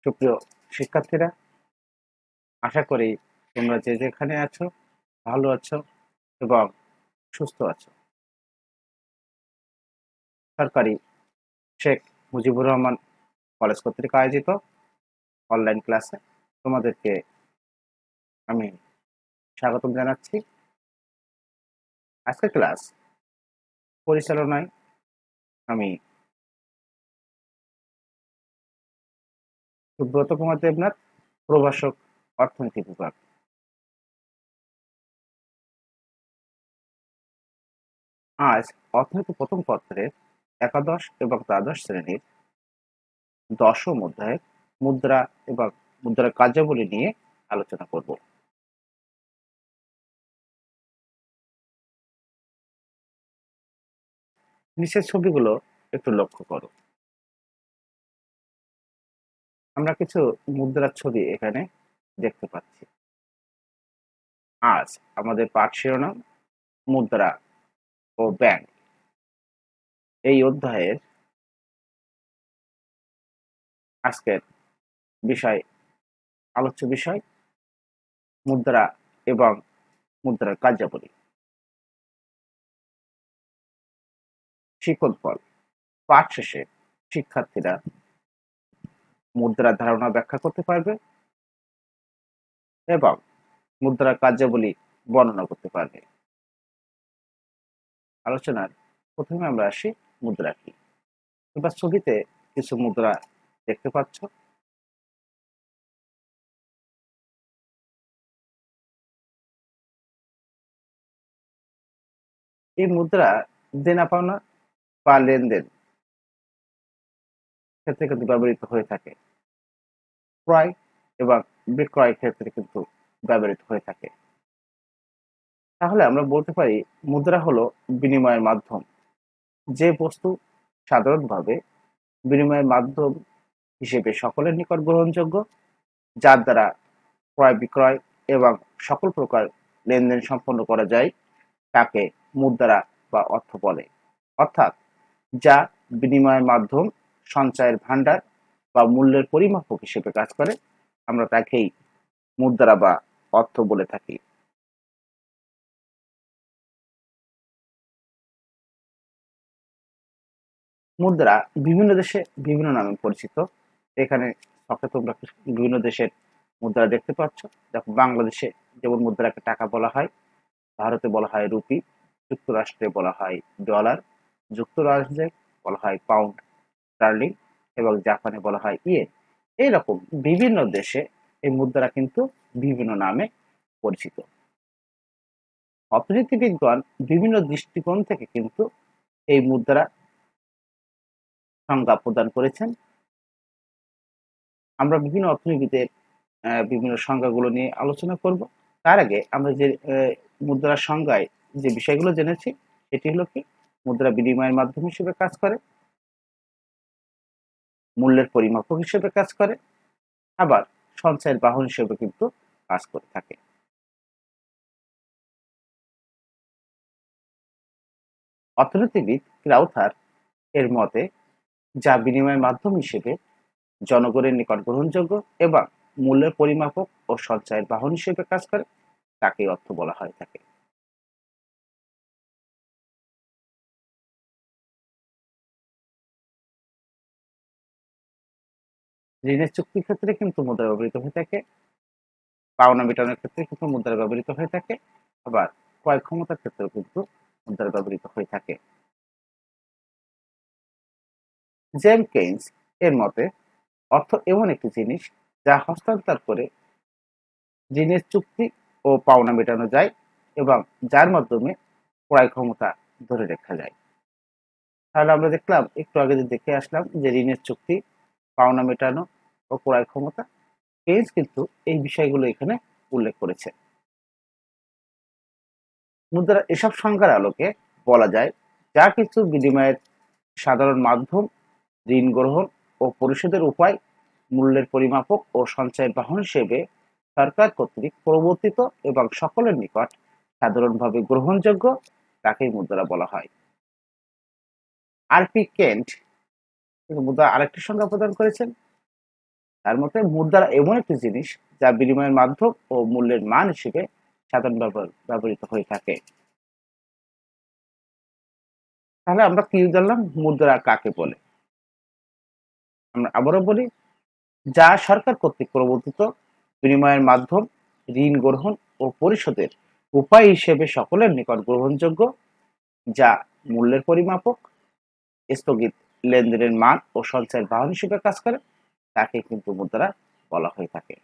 সুপ্রিয় শিক্ষার্থীরা, আশা করি তোমরা যে যেখানে আছো ভালো আছো এবং সুস্থ আছো। সরকারি শেখ মুজিবুর রহমান কলেজ কর্তৃক আয়োজিত অনলাইন ক্লাসে তোমাদেরকে আমি স্বাগতম জানাচ্ছি। আজকের ক্লাস পরিচালনায় আমি সুব্রত কুমার দেবনাথ, প্রভাষক, অর্থনীতি বিভাগ। আজ অর্থনীতি প্রথম পত্রের একাদশ এবং দ্বাদশ শ্রেণীর দশম অধ্যায়ের মুদ্রা এবং মুদ্রার কার্যাবলী নিয়ে আলোচনা করব। নিচের ছবিগুলো একটু লক্ষ্য করো। আমরা কিছু মুদ্রার ছবি এখানে দেখতে পাচ্ছি। আজ আমাদের পাঠ শিরোনাম মুদ্রা ও ব্যাংক। এই অধ্যায়ের আজকের বিষয় আলোচ্য বিষয় মুদ্রা এবং মুদ্রার কার্যাবলী। শিক্ষণফল পাঠ শেষে শিক্ষার্থীরা মুদ্রার ধারণা ব্যাখ্যা করতে পারবে এবং মুদ্রার কার্যাবলী বর্ণনা করতে পারবে। আলোচনার প্রথমে আমরা আসি মুদ্রা কি। এবার ছবিতে কিছু মুদ্রা দেখতে পাচ্ছ। এই মুদ্রা দেনা পাওনা বা লেনদেন ক্ষেত্রে কিন্তু ব্যবহৃত হয়ে থাকে। ক্রয় এবং বিক্রয় ক্ষেত্রে কিন্তু ব্যবহৃত হয়ে থাকে। তাহলে আমরা বলতে পারি মুদ্রা হলো বিনিময়ের মাধ্যম। যে বস্তু সাধারণভাবে বিনিময়ের মাধ্যম হিসেবে সকলের নিকট গ্রহণযোগ্য, যার দ্বারা ক্রয় বিক্রয় এবং সকল প্রকার লেনদেন সম্পন্ন করা যায়, তাকে মুদ্রা বা অর্থ বলে। অর্থাৎ যা বিনিময়ের মাধ্যম, সঞ্চয়ের ভাণ্ডার বা মূল্যের পরিমাপক হিসেবে কাজ করে, আমরা তাকেই মুদ্রা বা অর্থ বলে থাকি। মুদ্রা বিভিন্ন দেশে বিভিন্ন নামে পরিচিত। এখানে ছকে তোমরা বিভিন্ন দেশের মুদ্রা দেখতে পাচ্ছ। দেখো, বাংলাদেশে যেমন মুদ্রাকে টাকা বলা হয়, ভারতে বলা হয় রুপি, যুক্তরাষ্ট্রে বলা হয় ডলার, যুক্তরাজ্যে বলা হয় পাউন্ড স্টার্লিং এবং জাপানে বলা হয় ইয়েন। এইরকম বিভিন্ন দেশে এই মুদ্রা কিন্তু বিভিন্ন নামে পরিচিত। অর্থনীতিবিদগণ বিভিন্ন দৃষ্টিকোণ থেকে কিন্তু এই মুদ্রা সংজ্ঞা প্রদান করেছেন। আমরা বিভিন্ন অর্থনীতিতে বিভিন্ন সংজ্ঞাগুলো নিয়ে আলোচনা করব। তার আগে আমরা যে মুদ্রার সংজ্ঞায় যে বিষয়গুলো জেনেছি, সেটি হলো কি, মুদ্রা বিনিময়ের মাধ্যম হিসেবে কাজ করে, মূল্যের পরিমাপক হিসেবে কাজ করে, আবার সঞ্চয়ের বাহন হিসেবে কিন্তু কাজ করে থাকে। অর্থনীতিবিদ ক্রাউথার এর মতে, যা বিনিময়ের মাধ্যম হিসেবে জনগণের নিকট গ্রহণযোগ্য এবং মূল্যের পরিমাপক ও সঞ্চয়ের বাহন হিসেবে কাজ করে, তাকেই অর্থ বলা হয়ে থাকে। ঋণের চুক্তির ক্ষেত্রে কিন্তু মুদ্রা ব্যবহৃত হয়ে থাকে, পাওনা মেটানোর ক্ষেত্রে কিন্তু মুদ্রা ব্যবহৃত হয়ে থাকে, আবার ক্রয় ক্ষমতার ক্ষেত্রেও কিন্তু মুদ্রা ব্যবহৃত হয়ে থাকে। জেমস কেইন্স এর মতে, অর্থ এমন একটি জিনিস যা হস্তান্তর করে ঋণের চুক্তি ও পাওনা মেটানো যায় এবং যার মাধ্যমে ক্রয় ক্ষমতা ধরে রাখা যায়। তাহলে আমরা দেখলাম, একটু আগে যে দেখে আসলাম, যে ঋণের চুক্তি, পাওনা মেটানো ও ক্রয় ক্ষমতা। কেইন্স কিন্তু এই বিষয়গুলো এখানে উল্লেখ করেছে। মুদ্রার এসব সংজ্ঞার আলোকে বলা যায়, যা কিছু বিনিময়ের সাধারণ মাধ্যম, ঋণ গ্রহণ ও পরিশোধের উপায়, মূল্যের পরিমাপক ও সঞ্চয়ের বাহন হিসেবে সরকার কর্তৃক প্রবর্তিত এবং সকলের নিকট সাধারণভাবে গ্রহণযোগ্য, তাকেই মুদ্রা বলা হয়। আর পি কেন্ট মুদ্রা আরেকটি সংজ্ঞা প্রদান করেছেন। তার মতে মুদ্রা এমন একটি জিনিস যা বিনিময়ের মাধ্যম ও মূল্যের মান হিসেবে সাধারণ ব্যবহৃত হয়ে থাকে। তাহলে আমরা কি জানলাম মুদ্রা কাকে বলে? আমরা আবারও বলি, যা সরকার কর্তৃক প্রবর্তিত বিনিময়ের মাধ্যম, ঋণ গ্রহণ ও পরিশোধের উপায় হিসেবে সকলের নিকট গ্রহণযোগ্য, যা মূল্যের পরিমাপক, স্থগিত লেনদেনের মান ও সঞ্চয়ের বাহন হিসেবে কাজ করে, তাকে কিন্তু মুদ্রা বলা হয়ে থাকে।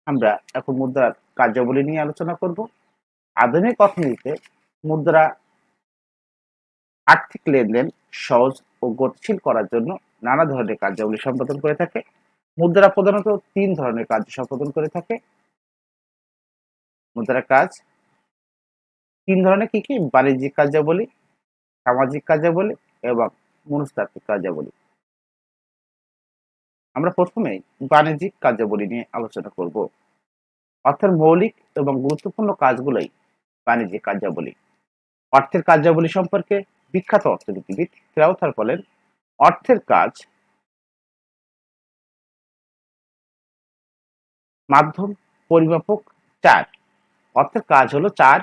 আমরা এখন মুদ্রার কার্যাবলী নিয়ে আলোচনা করব। আধুনিক অর্থনীতিতে মুদ্রা আর্থিক লেনদেন সহজ ও গতিশীল করার জন্য নানা ধরনের কার্যাবলী সম্পাদন করে থাকে। মুদ্রা প্রধানত ৩ ধরনের কার্য সম্পাদন করে থাকে। মুদ্রার কাজ ৩ ধরনের কি? বাণিজ্যিক কার্যাবলী, সামাজিক কার্যাবলী এবং মনস্তাত্ত্বিক কার্যাবলী। আমরা প্রথমেই বাণিজ্যিক কার্যাবলী নিয়ে আলোচনা করব। অর্থের মৌলিক এবং গুরুত্বপূর্ণ কাজগুলোই বাণিজ্যিক কার্যাবলী। অর্থের কার্যাবলী সম্পর্কে বিখ্যাত অর্থনীতিবিদ ক্রাউথার বলেন, অর্থের কাজ মাধ্যম, পরিমাপক ৪। অর্থের কাজ হলো ৪।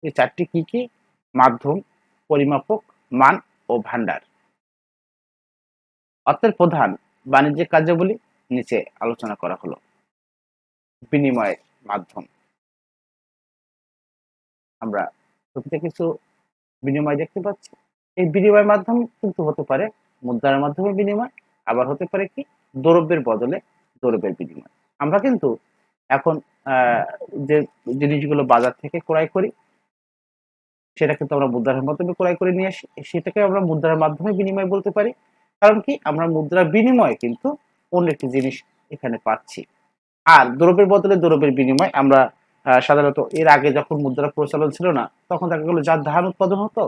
এই ৪টি কি? মাধ্যম, পরিমাপক, মান ও ভান্ডার। অর্থের প্রধান বাণিজ্যিক কার্যাবলী নিচে আলোচনা করা হলো। বিনিময়ের মাধ্যম। আমরা প্রতিটা কিছু বিনিময় দেখতে পাচ্ছি। এই বিনিময় মাধ্যম কিন্তু হতে পারে মুদ্রার মাধ্যমে বিনিময়, আবার হতে পারে কি দ্রব্যের বদলে দ্রব্যের বিনিময়। আমরা কিন্তু এখন যে জিনিসগুলো বাজার থেকে ক্রয় করি সেটা কিন্তু আমরা মুদ্রার মাধ্যমে ক্রয় করে নিয়ে আসি, সেটাকে আমরা মুদ্রার মাধ্যমে বিনিময় বলতে পারি। কারণ কি আমরা মুদ্রার বিনিময়ে কিন্তু অন্য একটি জিনিস এখানে পাচ্ছি। আর দ্রব্যের বদলে দ্রব্যের বিনিময় আমরা সাধারণত এর আগে যখন মুদ্রার প্রচলন ছিল না তখন দেখা গেলো যার ধান উৎপাদন হতো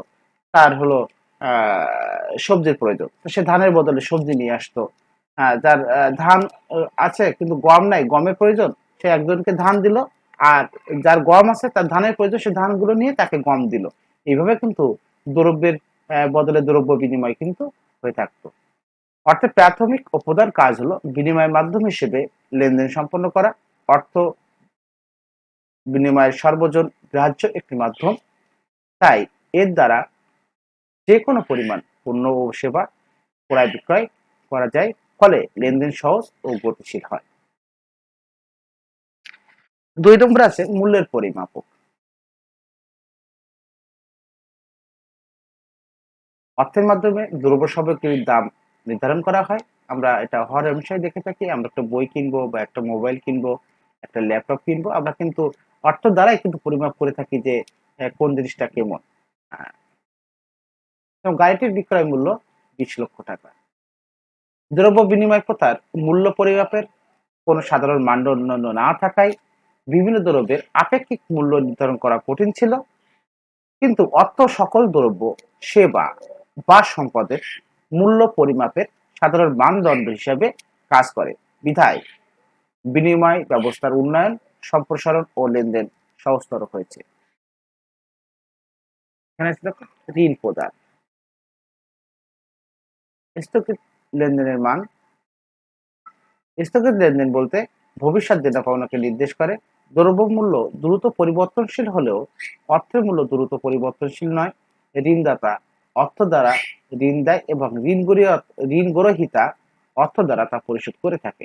তার হলো সবজির প্রয়োজন, তো সে ধানের বদলে সবজি নিয়ে আসতো। যার ধান আছে কিন্তু গম নাই, গমের প্রয়োজন, সে একজনকে ধান দিল, আর যার গম আছে তার ধানের প্রয়োজন, সে ধানগুলো নিয়ে তাকে গম দিল। এইভাবে কিন্তু দ্রব্যের বদলে দ্রব্য বিনিময় কিন্তু হয়ে থাকতো। অর্থের প্রাথমিক ও প্রধান কাজ হলো বিনিময়ের মাধ্যম হিসেবে লেনদেন সম্পন্ন করা। অর্থ বিনিময়ের সর্বজন গ্রাহ্য একটি মাধ্যম, তাই এর দ্বারা যে কোনো পরিমাণ পণ্য ও সেবা ক্রয় বিক্রয় করা যায়, ফলে লেনদেন সহজ ও গতিশীল হয়। ২ নম্বর আছে মূল্যের পরিমাপক। অর্থের মাধ্যমে দ্রব্য সামগ্রীর দাম নির্ধারণ করা হয়। আমরা এটা হর অনুসারে দেখে থাকি। আমরা একটা বই কিনবো বা একটা মোবাইল কিনবো, একটা ল্যাপটপ কিনবো, আমরা কিন্তু অর্থ দ্বারাই কিন্তু পরিমাপ করে থাকি যে কোন জিনিসটা কেমন। গাড়িটির বিক্রয় মূল্য ২০ লক্ষ টাকা। দ্রব্য বিনিময় প্রথার মূল্য পরিমাপের কোনো সাধারণ মানদণ্ড না থাকায় বিভিন্ন দ্রব্যের আপেক্ষিক মূল্য নির্ধারণ করা কঠিন ছিল। কিন্তু অর্থ সকল দ্রব্য, সেবা বা সম্পদের মূল্য পরিমাপের সাধারণ মানদণ্ড হিসেবে কাজ করে বিধায় বিনিময় ব্যবস্থার উন্নয়ন, সম্প্রসারণ ও লেনদেন সহজতর হয়েছে। এখানে ঋণ প্রদান, স্থগিত লেনদেনের মান। স্থগিত লেনদেন বলতে ভবিষ্যৎ দেনা পাওনাকে নির্দেশ করে। দ্রব্যমূল্য দ্রুত পরিবর্তনশীল হলেও অর্থের মূল্য দ্রুত পরিবর্তনশীল নয়। ঋণদাতা অর্থ দ্বারা ঋণ দেয় এবং ঋণ গ্রহীতা অর্থ দ্বারা তা পরিশোধ করে থাকে,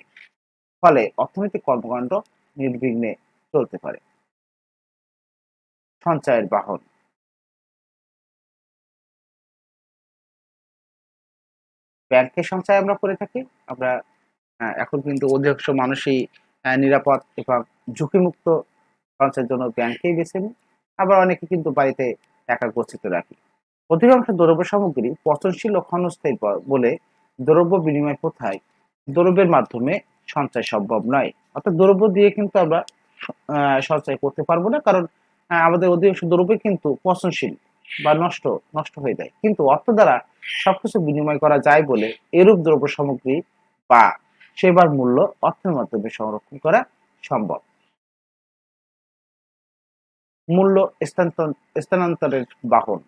ফলে অর্থনৈতিক কর্মকাণ্ড নির্বিঘ্নে চলতে পারে। সঞ্চয়ের বাহন। ব্যাংকে সঞ্চয় আমরা করে থাকি। আমরা এখন কিন্তু অধিকাংশ মানুষই নিরাপদ এবং ঝুঁকিমুক্ত সঞ্চয়ের জন্য ব্যাংকেই বেছে নিই। আবার অনেকে কিন্তু বাড়িতে টাকা গচ্ছিত রাখি। অধিকাংশ দ্রব্য সামগ্রী পচনশীল ও ক্ষণস্থায়ী বলে দ্রব্য বিনিময় প্রথায় দ্রব্যের মাধ্যমে সঞ্চয় সম্ভব নয়। অর্থাৎ দ্রব্য দিয়ে কিন্তু আমরা সঞ্চয় করতে পারবো না, কারণ আমাদের অধিকাংশ দ্রব্য কিন্তু পচনশীল বা নষ্ট হয়ে যায়। কিন্তু অর্থ দ্বারা সবকিছু বিনিময় করা যায় বলে এরূপ দ্রব্য সামগ্রী বা সেবার মূল্য অর্থের মাধ্যমে সংরক্ষণ করা সম্ভব। মূল্য স্থানান্তরের বাহন।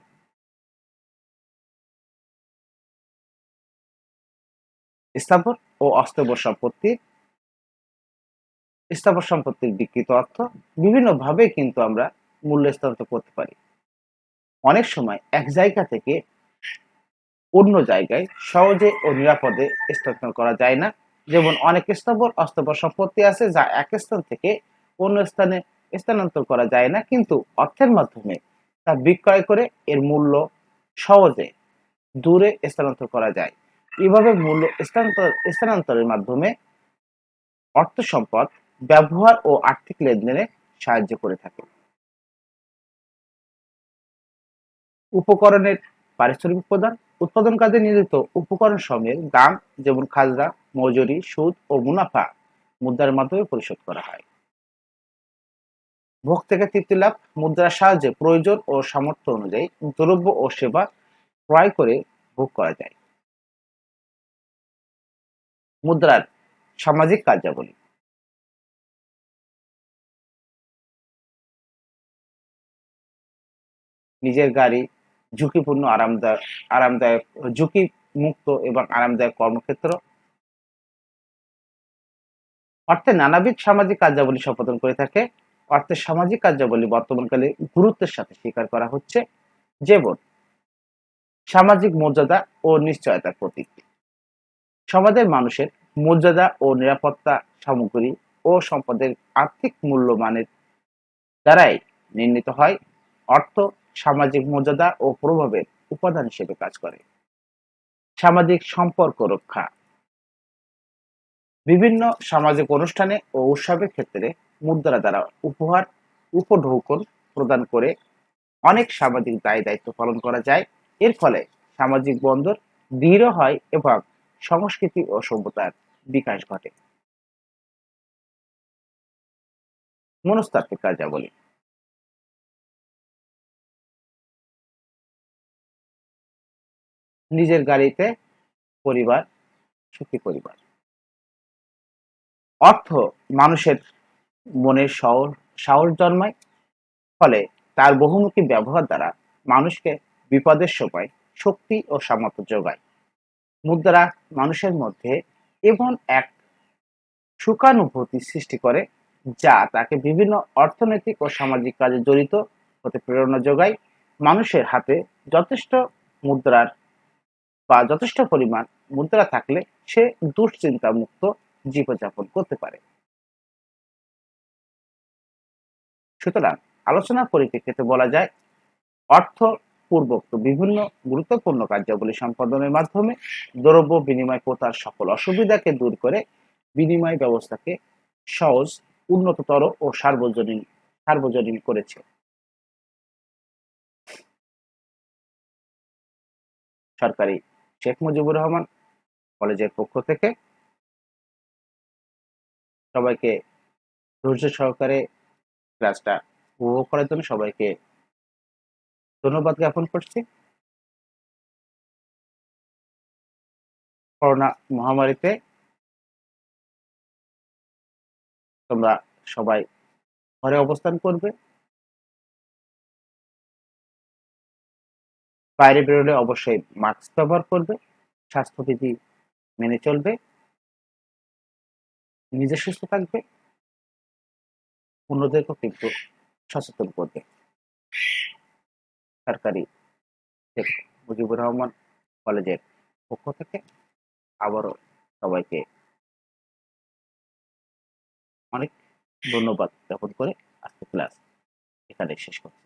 স্থাবর ও অস্থাবর স্থাবর সম্পত্তির বিকৃত অর্থ বিভিন্নভাবে কিন্তু আমরা মূল্য স্থানান্তর করতে পারি। অনেক সময় এক জায়গা থেকে অন্য জায়গায় সহজে ও নিরাপদে স্থানান্তর করা যায় না। যেমন অনেক অস্থাবর সম্পত্তি আছে যা এক স্থান থেকে অন্য স্থানে স্থানান্তর করা যায় না, কিন্তু অর্থের মাধ্যমে তা বিক্রয় করে এর মূল্য সহজে দূরে স্থানান্তর করা যায়। এভাবে মূল্য স্থানান্তরের মাধ্যমে অর্থ সম্পদ ব্যবহার ও আর্থিক লেনদেনে সাহায্য করে থাকে। উপকরণের পারিশ্রমিক প্রদান, উৎপাদন কাজে নিয়োজিত উপকরণ সমূহের দাম, যেমন খাজনা, মজুরি, সুদ ও মুনাফা মুদ্রার মাধ্যমে পরিশোধ করা হয়। ভোগ থেকে তৃপ্তি লাভ, মুদ্রার সাহায্যে প্রয়োজন ও সামর্থ্য অনুযায়ী দ্রব্য ও সেবা ক্রয় করে ভোগ করা যায়। মুদ্রার সামাজিক কার্যাবলী, নিজের গাড়ি, ঝুঁকিপূর্ণ আরামদায়ক ঝুঁকি মুক্ত এবং আরামদায়ক কর্মক্ষেত্র। অর্থের নানাবিধ সামাজিক কার্যাবলী সম্পাদন করে থাকে। অর্থের সামাজিক কার্যাবলী বর্তমানকালে গুরুত্বের সাথে স্বীকার করা হচ্ছে, যেমন সামাজিক মর্যাদা ও নিশ্চয়তার প্রতীক। সমাজের মানুষের মর্যাদা ও নিরাপত্তা সামগ্রী ও সম্পদের আর্থিক মূল্যমানের দ্বারাই নির্ণীত হয়। অর্থ সামাজিক মর্যাদা ও প্রভাবের উপাদান হিসেবে কাজ করে। সামাজিক সম্পর্ক রক্ষা, বিভিন্ন সামাজিক অনুষ্ঠানে ও উৎসবের ক্ষেত্রে মুদ্রা দ্বারা উপঢৌকন প্রদান করে অনেক সামাজিক দায়-দায়িত্ব পালন করা যায়। এর ফলে সামাজিক বন্ধন দৃঢ় হয় এবং সংস্কৃতি ও সভ্যতার বিকাশ ঘটে। মনস্তাত্ত্বিক কার্যাবলী, নিজের গাড়িতে পরিবার, সুখী পরিবার। অর্থ মানুষের মনে সাহস জন্মায়, ফলে তার বহুমুখী ব্যবহার দ্বারা মানুষকে বিপদের সময় শক্তি ও সামর্থ্য যোগায়। মুদ্রা মানুষের মধ্যে এমন এক সুখানুভূতি সৃষ্টি করে যা তাকে বিভিন্ন অর্থনৈতিক ও সামাজিক কাজে জড়িত হতে প্রেরণা যোগায়। মানুষের হাতে যথেষ্ট মুদ্রার যথেষ্ট পরিমাণ মুদ্রা থাকলে সে দুশ্চিন্তা মুক্ত জীবনযাপন করতে পারে। সুতরাং আলোচনার পরিপ্রেক্ষিতে বলা যায়, অর্থ পূর্বোক্ত বিভিন্ন গুরুত্বপূর্ণ কার্যাবলী সম্পাদনের মাধ্যমে দ্রব্য বিনিময় প্রথার সকল অসুবিধাকে দূর করে বিনিময় ব্যবস্থাকে সহজ, উন্নততর ও সার্বজনীন করেছে। সরকারি শেখ মুজিবুর রহমান কলেজের পক্ষ থেকে সবাইকে ধৈর্য সহকারে ক্লাসটা উপভোগ করার জন্য সবাইকে ধন্যবাদ জ্ঞাপন করছি। করোনা মহামারীতে তোমরা সবাই ঘরে অবস্থান করবে, বাইরে বেরোলে অবশ্যই মাস্ক ব্যবহার করবে, স্বাস্থ্যবিধি মেনে চলবে, নিজে সুস্থ থাকবে, অন্যদেরকেও কিন্তু সচেতন করবে। সরকারি শেখ মুজিবুর রহমান কলেজের পক্ষ থেকে আবারও সবাইকে অনেক ধন্যবাদ জ্ঞাপন করে আজকে ক্লাস এখানে শেষ করছি।